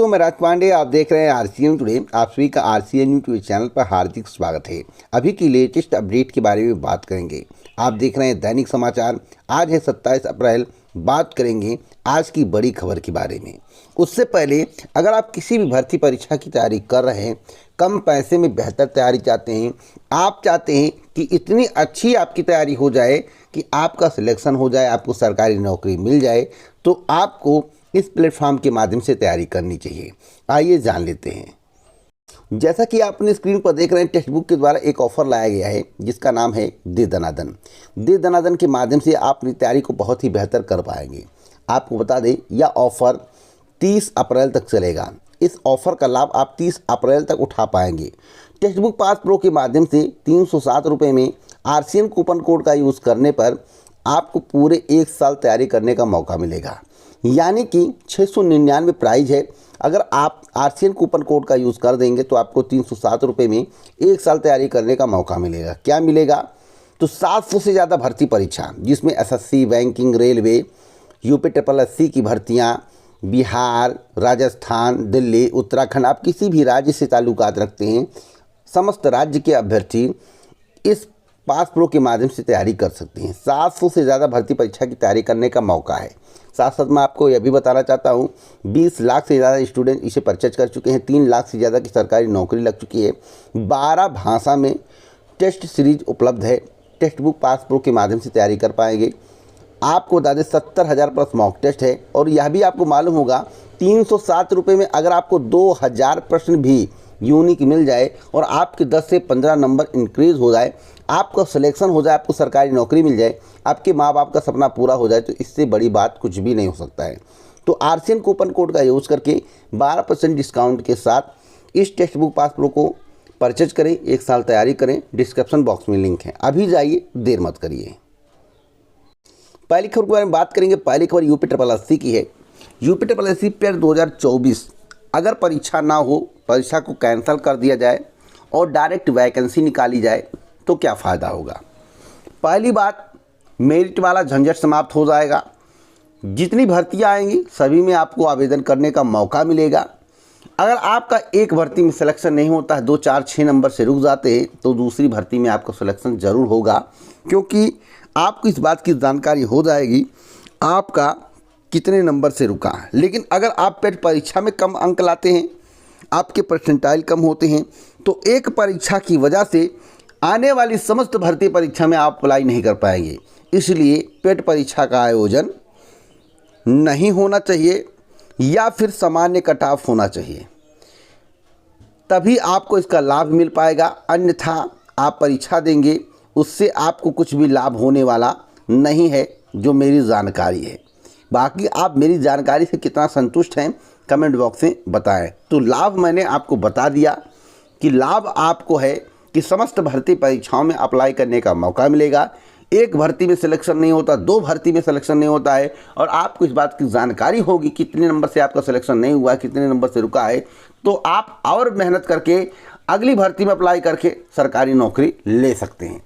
दोस्तों, मैं राज पांडे, आप देख रहे हैं आरसीएन टुडे। आप सभी का आरसीएन यूट्यूब चैनल पर हार्दिक स्वागत है। अभी की लेटेस्ट अपडेट के बारे में बात करेंगे। आप देख रहे हैं दैनिक समाचार। आज है 27 अप्रैल। बात करेंगे आज की बड़ी खबर के बारे में। उससे पहले अगर आप किसी भी भर्ती परीक्षा की तैयारी कर रहे हैं, कम पैसे में बेहतर तैयारी चाहते हैं, आप चाहते हैं कि इतनी अच्छी आपकी तैयारी हो जाए कि आपका सिलेक्शन हो जाए, आपको सरकारी नौकरी मिल जाए, तो आपको इस प्लेटफॉर्म के माध्यम से तैयारी करनी चाहिए। आइए जान लेते हैं। जैसा कि आप अपनी स्क्रीन पर देख रहे हैं, टेक्स्ट बुक के द्वारा एक ऑफर लाया गया है जिसका नाम है दे दनादन। दे दनादन के माध्यम से आप अपनी तैयारी को बहुत ही बेहतर कर पाएंगे। आपको बता दें, यह ऑफ़र 30 अप्रैल तक चलेगा। इस ऑफ़र का लाभ आप 30 अप्रैल तक उठा पाएंगे। टेक्स्ट बुक पास प्रो के माध्यम से 307 रुपये में आरसीएन कूपन कोड का यूज़ करने पर आपको पूरे 1 साल तैयारी करने का मौका मिलेगा। यानी कि 699 प्राइज है। अगर आप आरसीएन कूपन कोड का यूज़ कर देंगे तो आपको 307 रुपये में 1 साल तैयारी करने का मौका मिलेगा। क्या मिलेगा? तो 700 से ज़्यादा भर्ती परीक्षा, जिसमें एसएससी, बैंकिंग, रेलवे, यूपीएससी की भर्तियाँ, बिहार, राजस्थान, दिल्ली, उत्तराखंड, आप किसी भी राज्य से ताल्लुकात रखते हैं, समस्त राज्य के अभ्यर्थी इस पास प्रो के माध्यम से तैयारी कर सकते हैं। 700 से ज़्यादा भर्ती परीक्षा की तैयारी करने का मौका है। साथ साथ मैं आपको यह भी बताना चाहता हूँ, 20 लाख से ज़्यादा स्टूडेंट इसे परचेज कर चुके हैं। 3 लाख से ज़्यादा की सरकारी नौकरी लग चुकी है। 12 भाषा में टेस्ट सीरीज उपलब्ध है। टेक्स्ट बुक पास प्रो के माध्यम से तैयारी कर पाएंगे। आपको बता दें 70,000 प्लस मॉक टेस्ट है। और यह भी आपको मालूम होगा, 307 रुपये में अगर आपको 2000 प्रश्न भी यूनिक मिल जाए और आपके 10 से 15 नंबर इंक्रीज़ हो जाए, आपका सिलेक्शन हो जाए, आपको सरकारी नौकरी मिल जाए, आपके माँ बाप का सपना पूरा हो जाए, तो इससे बड़ी बात कुछ भी नहीं हो सकता है। तो आरसीएन कूपन कोड का यूज़ करके 12% डिस्काउंट के साथ इस टेक्स्ट बुक पास प्रो को परचेज करें, 1 साल तैयारी करें। डिस्क्रिप्शन बॉक्स में लिंक है, अभी जाइए, देर मत करिए। पहली खबर के बारे में बात करेंगे। पहली खबर यूपीएससी की है। यूपीएससी पेपर 2024 अगर परीक्षा ना हो, परीक्षा को कैंसिल कर दिया जाए और डायरेक्ट वैकेंसी निकाली जाए तो क्या फ़ायदा होगा? पहली बात, मेरिट वाला झंझट समाप्त हो जाएगा। जितनी भर्तियां आएंगी सभी में आपको आवेदन करने का मौका मिलेगा। अगर आपका एक भर्ती में सिलेक्शन नहीं होता है, 2, 4, 6 नंबर से रुक जाते हैं, तो दूसरी भर्ती में आपका सिलेक्शन ज़रूर होगा, क्योंकि आपको इस बात की जानकारी हो जाएगी आपका कितने नंबर से रुका है। लेकिन अगर आप पेट परीक्षा में कम अंक लाते हैं, आपके परसेंटाइल कम होते हैं, तो एक परीक्षा की वजह से आने वाली समस्त भर्ती परीक्षा में आप अप्लाई नहीं कर पाएंगे। इसलिए पेट परीक्षा का आयोजन नहीं होना चाहिए या फिर सामान्य कट ऑफ होना चाहिए, तभी आपको इसका लाभ मिल पाएगा। अन्यथा आप परीक्षा देंगे, उससे आपको कुछ भी लाभ होने वाला नहीं है, जो मेरी जानकारी है। बाकी आप मेरी जानकारी से कितना संतुष्ट हैं, कमेंट बॉक्स में बताएं। तो लाभ मैंने आपको बता दिया कि लाभ आपको है कि समस्त भर्ती परीक्षाओं में अप्लाई करने का मौका मिलेगा। एक भर्ती में सिलेक्शन नहीं होता, 2 भर्ती में सिलेक्शन नहीं होता है, और आपको इस बात की जानकारी होगी कितने नंबर से आपका सिलेक्शन नहीं हुआ है, कितने नंबर से रुका है, तो आप और मेहनत करके अगली भर्ती में अप्लाई करके सरकारी नौकरी ले सकते हैं।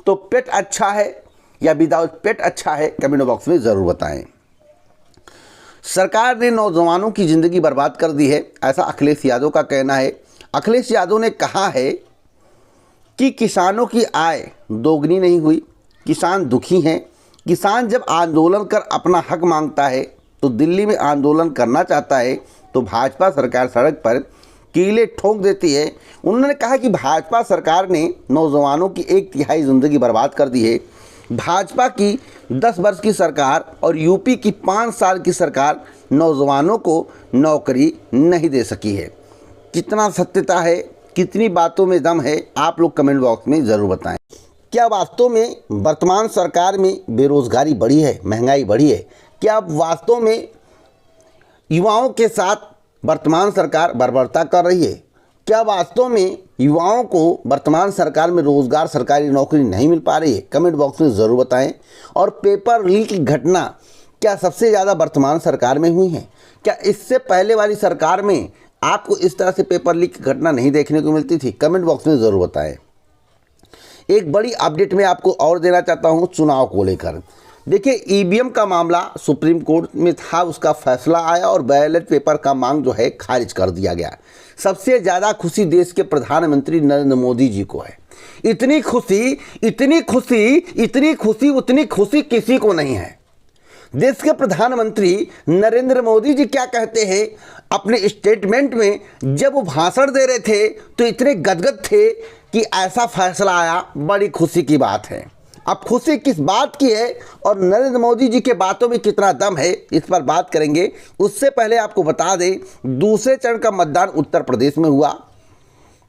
तो पेट अच्छा है या विदाउट पेट अच्छा है, कमेंट बॉक्स में ज़रूर बताएं। सरकार ने नौजवानों की ज़िंदगी बर्बाद कर दी है, ऐसा अखिलेश यादव का कहना है। अखिलेश यादव ने कहा है कि किसानों की आय दोगुनी नहीं हुई, किसान दुखी हैं। किसान जब आंदोलन कर अपना हक मांगता है, तो दिल्ली में आंदोलन करना चाहता है, तो भाजपा सरकार सड़क पर कीले ठोक देती है। उन्होंने कहा कि भाजपा सरकार ने नौजवानों की 1/3 ज़िंदगी बर्बाद कर दी है। भाजपा की 10 वर्ष की सरकार और यूपी की 5 साल की सरकार नौजवानों को नौकरी नहीं दे सकी है। कितना सत्यता है, कितनी बातों में दम है, आप लोग कमेंट बॉक्स में ज़रूर बताएं। क्या वास्तव में वर्तमान सरकार में बेरोजगारी बढ़ी है, महंगाई बढ़ी है? क्या वास्तव में युवाओं के साथ वर्तमान सरकार बर्बरता कर रही है? क्या वास्तव में युवाओं को वर्तमान सरकार में रोज़गार, सरकारी नौकरी नहीं मिल पा रही है? कमेंट बॉक्स में ज़रूर बताएं। और पेपर लीक की घटना क्या सबसे ज़्यादा वर्तमान सरकार में हुई है? क्या इससे पहले वाली सरकार में आपको इस तरह से पेपर लीक की घटना नहीं देखने को मिलती थी? कमेंट बॉक्स में ज़रूर बताएं। एक बड़ी अपडेट मैं आपको और देना चाहता हूं चुनाव को लेकर। देखिए, ईवीएम का मामला सुप्रीम कोर्ट में था, उसका फैसला आया और बैलेट पेपर का मांग जो है खारिज कर दिया गया। सबसे ज़्यादा खुशी देश के प्रधानमंत्री नरेंद्र मोदी जी को है। इतनी खुशी, इतनी खुशी, इतनी खुशी, उतनी खुशी किसी को नहीं है। देश के प्रधानमंत्री नरेंद्र मोदी जी क्या कहते हैं अपने स्टेटमेंट में, जब वो भाषण दे रहे थे तो इतने गदगद थे कि ऐसा फैसला आया, बड़ी खुशी की बात है। अब खुशी किस बात की है और नरेंद्र मोदी जी के बातों में कितना दम है, इस पर बात करेंगे। उससे पहले आपको बता दें, दूसरे चरण का मतदान उत्तर प्रदेश में हुआ।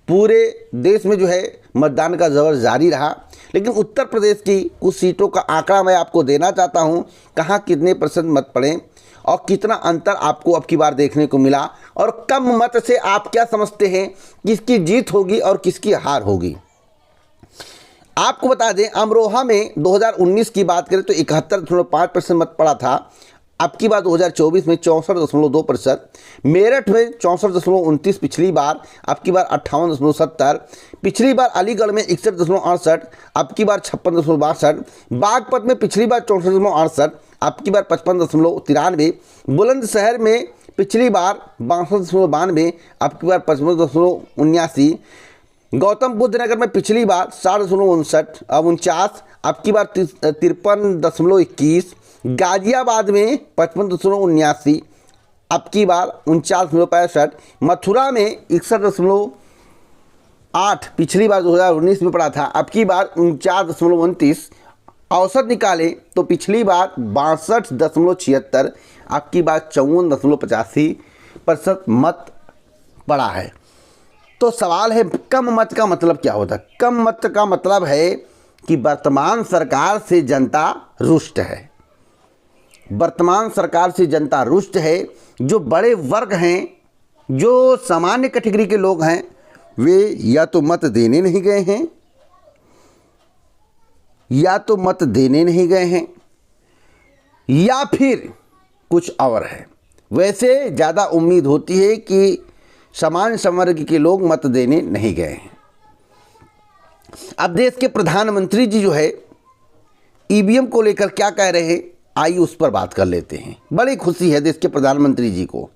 पूरे देश में जो है मतदान का ज़बर जारी रहा, लेकिन उत्तर प्रदेश की कुछ सीटों का आंकड़ा मैं आपको देना चाहता हूं, कहां कितने % मत पड़े और कितना अंतर आपको अब की बार देखने को मिला, और कम मत से आप क्या समझते हैं किसकी जीत होगी और किसकी हार होगी। आपको बता दें, अमरोहा में 2019 की बात करें तो 71.5% मत पड़ा था। अब की बार 2024 में 64.2%, मेरठ में 64.29 पिछली बार, अब की बार 58.70, पिछली बार अलीगढ़ में 61.68, अब की बार 56.62, बागपत में पिछली बार 64.68, अब की बार 55.93, बुलंदशहर में पिछली बार 62.92, अब की बार 55.79, गौतम बुद्ध नगर में पिछली बार 60.59, अब की बार 53.21, गाजियाबाद में 55.79, अब की बार 49.65, मथुरा में 61.8, पिछली बार 2019 में पड़ा था, अब की बार 49.29, औसत निकाले तो पिछली बार 62.76, अब की बार 54.85% मत पड़ा है। तो सवाल है, कम मत का मतलब क्या होता है? कम मत का मतलब है कि वर्तमान सरकार से जनता रुष्ट है। वर्तमान सरकार से जनता रुष्ट है। जो बड़े वर्ग हैं, जो सामान्य कैटेगरी के लोग हैं, वे या तो मत देने नहीं गए हैं, या तो मत देने नहीं गए हैं, या फिर कुछ और है। वैसे ज़्यादा उम्मीद होती है कि सामान्य संवर्ग के लोग मत देने नहीं गए हैं। अब देश के प्रधानमंत्री जी जो है ईवीएम को लेकर क्या कह रहे हैं, आइए उस पर बात कर लेते हैं। बड़ी खुशी है देश के प्रधानमंत्री जी को।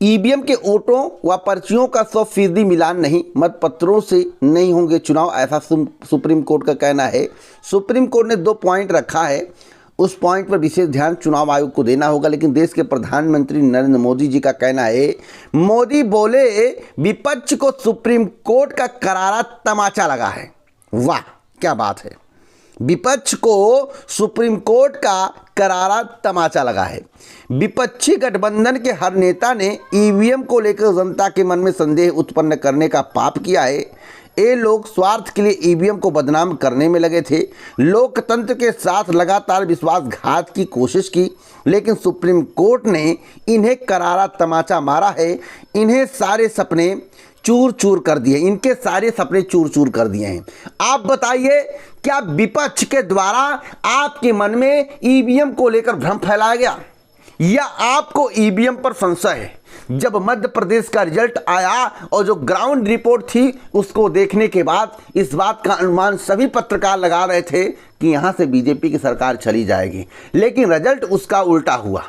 ईवीएम के वोटों व पर्चियों का 100% मिलान नहीं, मतपत्रों से नहीं होंगे चुनाव, ऐसा सुप्रीम कोर्ट का कहना है। सुप्रीम कोर्ट ने 2 पॉइंट रखा है, उस पॉइंट पर विशेष ध्यान चुनाव आयोग को देना होगा। लेकिन देश के प्रधानमंत्री नरेंद्र मोदी जी का कहना है, मोदी बोले विपक्ष को सुप्रीम कोर्ट का करारा तमाचा लगा है। वाह, क्या बात है। विपक्ष को सुप्रीम कोर्ट का करारा तमाचा लगा है। विपक्षी गठबंधन के हर नेता ने ईवीएम को लेकर जनता के मन में संदेह उत्पन्न करने का पाप किया है। ये लोग स्वार्थ के लिए ईवीएम को बदनाम करने में लगे थे। लोकतंत्र के साथ लगातार विश्वासघात की कोशिश की, लेकिन सुप्रीम कोर्ट ने इन्हें करारा तमाचा मारा है। इन्हें सारे सपने चूर चूर कर दिए, इनके सारे सपने चूर चूर कर दिए हैं। आप बताइए, क्या विपक्ष के द्वारा आपके मन में ईवीएम को लेकर भ्रम फैलाया गया, या आपको ईवीएम पर संशय है? जब मध्य प्रदेश का रिजल्ट आया और जो ग्राउंड रिपोर्ट थी उसको देखने के बाद इस बात का अनुमान सभी पत्रकार लगा रहे थे कि यहां से बीजेपी की सरकार चली जाएगी, लेकिन रिजल्ट उसका उल्टा हुआ।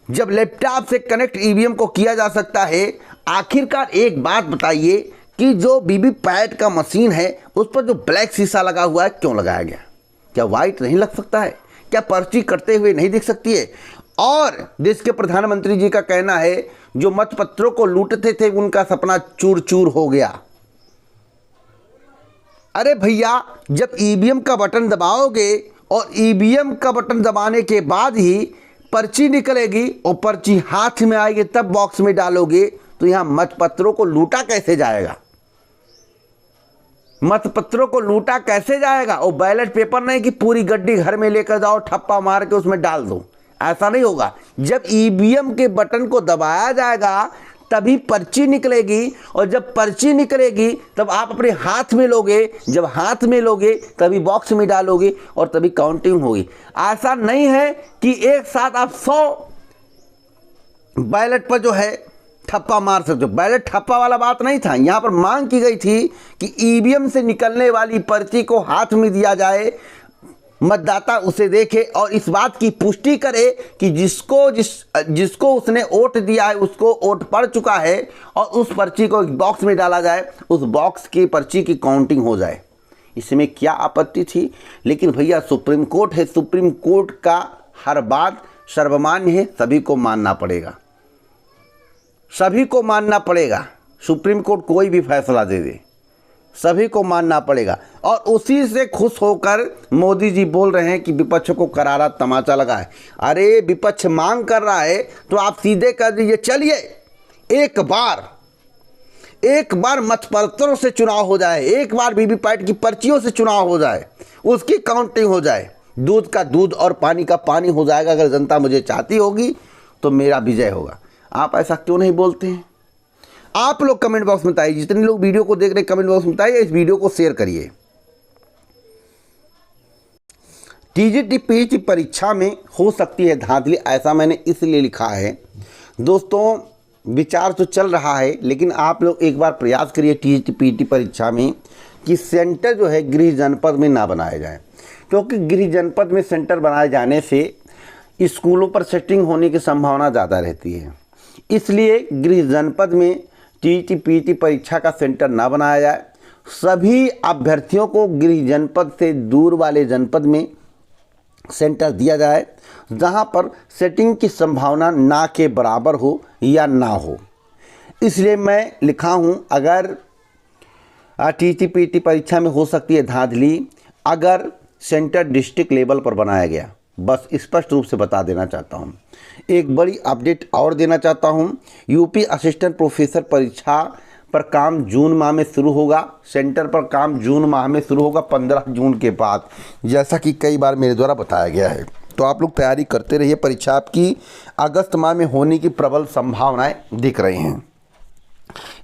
जब लैपटॉप से कनेक्ट ईवीएम को किया जा सकता है, आखिरकार एक बात बताइए कि जो वीवीपैट का मशीन है उस पर जो ब्लैक शीशा लगा हुआ है, क्यों लगाया गया? क्या वाइट नहीं लग सकता है? क्या पर्ची कटते हुए नहीं दिख सकती है? और देश के प्रधानमंत्री जी का कहना है, जो मतपत्रों को लूटते थे उनका सपना चूर चूर हो गया। अरे भैया, जब ईवीएम का बटन दबाओगे और ईवीएम का बटन दबाने के बाद ही पर्ची निकलेगी और पर्ची हाथ में आएगी, तब बॉक्स में डालोगे, तो यहां मतपत्रों को लूटा कैसे जाएगा? मतपत्रों को लूटा कैसे जाएगा? और बैलेट पेपर नहीं कि पूरी गड्डी घर में लेकर जाओ, ठप्पा मार के उसमें डाल दो, ऐसा नहीं होगा। जब ईवीएम के बटन को दबाया जाएगा तभी पर्ची निकलेगी, और जब पर्ची निकलेगी तब आप अपने हाथ में लोगे, जब हाथ में लोगे तभी बॉक्स में डालोगे और तभी काउंटिंग होगी। ऐसा नहीं है कि एक साथ आप 100 बैलेट पर जो है ठप्पा मार सकते हो। बैलेट ठप्पा वाला बात नहीं था, यहाँ पर मांग की गई थी कि ईवीएम से निकलने वाली पर्ची को हाथ में दिया जाए, मतदाता उसे देखे और इस बात की पुष्टि करे कि जिसको उसने वोट दिया है उसको वोट पड़ चुका है, और उस पर्ची को एक बॉक्स में डाला जाए, उस बॉक्स की पर्ची की काउंटिंग हो जाए। इसमें क्या आपत्ति थी? लेकिन भैया सुप्रीम कोर्ट है, सुप्रीम कोर्ट का हर बात सर्वमान्य है, सभी को मानना पड़ेगा, सभी को मानना पड़ेगा। सुप्रीम कोर्ट कोई भी फैसला दे दे, सभी को मानना पड़ेगा। और उसी से खुश होकर मोदी जी बोल रहे हैं कि विपक्ष को करारा तमाचा लगा है। अरे विपक्ष मांग कर रहा है तो आप सीधे कर दीजिए, चलिए एक बार मतपत्रों से चुनाव हो जाए, एक बार वीवीपैट की पर्चियों से चुनाव हो जाए, उसकी काउंटिंग हो जाए, दूध का दूध और पानी का पानी हो जाएगा। अगर जनता मुझे चाहती होगी तो मेरा विजय होगा। आप ऐसा क्यों नहीं बोलते हैं? आप लोग कमेंट बॉक्स में बताइए, जितने लोग वीडियो को देख रहे हैं कमेंट बॉक्स में बताइए, इस वीडियो को शेयर करिए। टीजीटी पीजी परीक्षा में हो सकती है धांधली, ऐसा मैंने इसलिए लिखा है। दोस्तों विचार तो चल रहा है, लेकिन आप लोग एक बार प्रयास करिए टीजीटी पीजी परीक्षा में कि सेंटर जो है गृह जनपद में ना बनाया जाए, क्योंकि गृह जनपद में सेंटर बनाए जाने से स्कूलों पर सेटिंग होने की संभावना ज़्यादा रहती है। इसलिए गृह जनपद में टीजीटी पीजी परीक्षा का सेंटर ना बनाया जाए। सभी अभ्यर्थियों को गृह जनपद से दूर वाले जनपद में सेंटर दिया जाए, जहां पर सेटिंग की संभावना ना के बराबर हो या ना हो। इसलिए मैं लिखा हूं, अगर टीजीटी पीजी परीक्षा में हो सकती है धांधली अगर सेंटर डिस्ट्रिक्ट लेवल पर बनाया गया। बस स्पष्ट रूप से बता देना चाहता हूं। एक बड़ी अपडेट और देना चाहता हूं, यूपी असिस्टेंट प्रोफेसर परीक्षा पर काम जून माह में शुरू होगा। सेंटर पर काम जून माह में शुरू होगा, 15 जून के बाद, जैसा कि कई बार मेरे द्वारा बताया गया है। तो आप लोग तैयारी करते रहिए। परीक्षा आपकी अगस्त माह में होने की प्रबल संभावनाएं दिख रही हैं।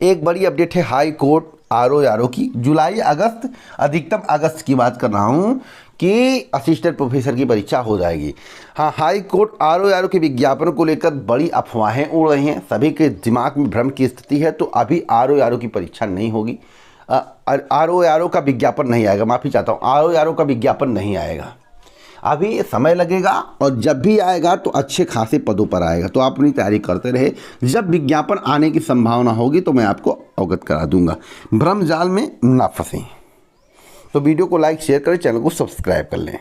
एक बड़ी अपडेट है हाई कोर्ट आरओ की, जुलाई अगस्त अधिकतम अगस्त की बात कर रहा हूं कि असिस्टेंट प्रोफेसर की परीक्षा हो जाएगी। हाँ, हाई कोर्ट आरओ के विज्ञापन को लेकर बड़ी अफवाहें उड़ रही हैं, सभी के दिमाग में भ्रम की स्थिति है। तो अभी आरओ की परीक्षा नहीं होगी, आरओ का विज्ञापन नहीं आएगा, माफ़ी चाहता हूँ, आरओ का विज्ञापन नहीं आएगा, अभी समय लगेगा, और जब भी आएगा तो अच्छे खासे पदों पर आएगा। तो आप अपनी तैयारी करते रहे, जब विज्ञापन आने की संभावना होगी तो मैं आपको अवगत करा दूंगा। भ्रम जाल में ना फंसें। तो वीडियो को लाइक शेयर करें, चैनल को सब्सक्राइब कर लें।